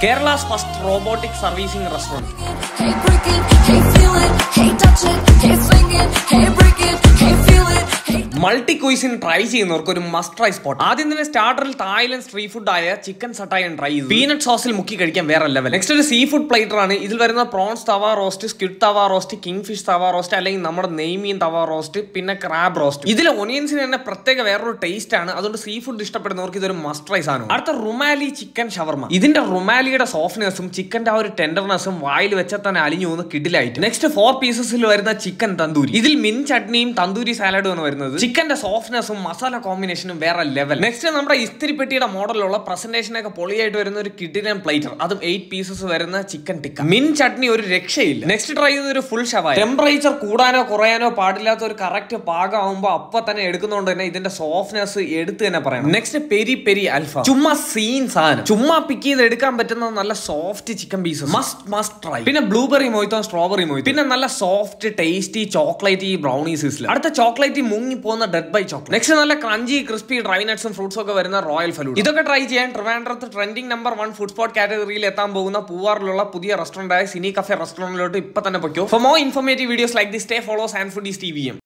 Kerala's first robotic servicing restaurant. Hey, break it, hey, feel it, hey, touch it, hey, swing it, hey, break it, hey, feel it, hey. Multi cuisine try ചെയ്യുന്നവർക്ക് ഒരു must try spot. ആദ്യം തന്നെ സ്റ്റാർട്ടറിൽ Thailand street food ആയ chicken സട്ടായൻ try ചെയ്തു. Peanut സോസിൽ മുക്കി കഴിക്കാൻ വേറെ level. Next ഒരു സീ ഫുഡ് പ്ലേറ്റർ ആണ്. ഇതിൽ വരുന്ന പ്രോൺസ് തവ റോസ്റ്റ്, സ്ക്വിഡ് തവ റോസ്റ്റ്, കിങ് ഫിഷ് തവ റോസ്റ്റ്, അല്ലെങ്കിൽ നമ്മുടെ നെയ്മീൻ തവ റോസ്റ്റ്, പിന്നെ ക്രാബ് റോസ്റ്റ്. ഇതിൽ ഒനിയൻസിന് തന്നെ പ്രത്യേക വേറൊരു ടേസ്റ്റ് ആണ്. അതുകൊണ്ട് സീ ഫുഡ് ഇഷ്ടപ്പെടുന്നവർക്ക് ഇതൊരു മസ്റ്റ് ട്രൈ ആണ്. അടുത്ത റുമാലി ചിക്കൻ ഷവർമ. ഇതിന്റെ റുമാലിയുടെ സോഫ്റ്റ്നെസ്സും ചിക്കന്റെ ആ ഒരു ടെൻഡർനെസ്സും വായിൽ വെച്ചാൽ തന്നെ അലിഞ്ഞു പോകുന്ന കിടിലായിട്ട്. നെക്സ്റ്റ് 4 പീസസിൽ വരുന്ന ചിക്കൻ തന്തൂരി. ഇതിൽ മിൻ ചട്നിയും തന്തൂരി സാലഡും ആണ് വരുന്നത്. ചിക്കന്റെ സോഫ്റ്റ്നെസ്സും മസാല കോമ്പിനേഷനും വേറെ ലെവൽ. നെക്സ്റ്റ് നമ്മുടെ ഇസ്തിരിപ്പെട്ടിയുടെ മോഡലുള്ള പ്രസന്റേഷൻ ഒക്കെ പൊളിയായിട്ട് വരുന്ന ഒരു കിടിലൻ പ്ലേറ്റർ. അതും 8 പീസസ് വരുന്ന ചിക്കൻ ടിക്ക. മിൻ ചട്നി ഒരു രക്ഷയില്ല. നെക്സ്റ്റ് ട്രൈ ചെയ്ത ഒരു ഫുൾ ഷവായ. ടെമ്പറേച്ചർ കൂടാനോ കുറയാനോ പാടില്ലാത്ത ഒരു കറക്റ്റ് പാകമാകുമ്പോൾ അപ്പൊ തന്നെ എടുക്കുന്നതുകൊണ്ട് തന്നെ ഇതിന്റെ സോഫ്റ്റ്നെസ് എടുത്ത് തന്നെ പറയാം. നെക്സ്റ്റ് പെരി പെരി അൽഫാം. ചുമ്മാ സീൻ സാധനം. ചുമ്മാ പിക്ക് ചെയ്ത് എടുക്കാൻ പറ്റുന്ന നല്ല soft chicken pieces. Must try. പിന്നെ ബ്ലൂബെറി മൊയ്ത്തോ, സ്ട്രോബെറി മൊയ്ത്തോ. പിന്നെ നല്ല സോഫ്റ്റ് ടേസ്റ്റി ചോക്ലേറ്റ് ഈ ബ്രൗണീസിൽ. അടുത്ത ചോക്ലേറ്റ് മുങ്ങി പോകുന്ന ഡെഡ് ബൈ ചോക്ലേറ്റ്. നെക്സ്റ്റ് നല്ല ക്രഞ്ചി ക്രിസ്പി ഡ്രൈ നട്ട്സും ഫ്രൂട്ട്സും ഒക്കെ വരുന്ന റോയൽ ഫലൂഡ. ഇതൊക്കെ ട്രൈ ചെയ്യാൻ ട്രിവാൻഡ്രത്ത് ട്രെൻഡിംഗ് നമ്പർ 1 ഫുഡ് സ്പോട്ട് കാറ്റഗറിയിൽ എത്താൻ പോകുന്ന പൂവാറിലുള്ള പുതിയ റെസ്റ്റോറന്റ് ആയ സിനി കഫേ റെസ്റ്റോറന്റിലോട്ട് ഇപ്പൊ തന്നെ പൊയ്ക്കോ. For more informative videos like this stay follows and foodies TVM.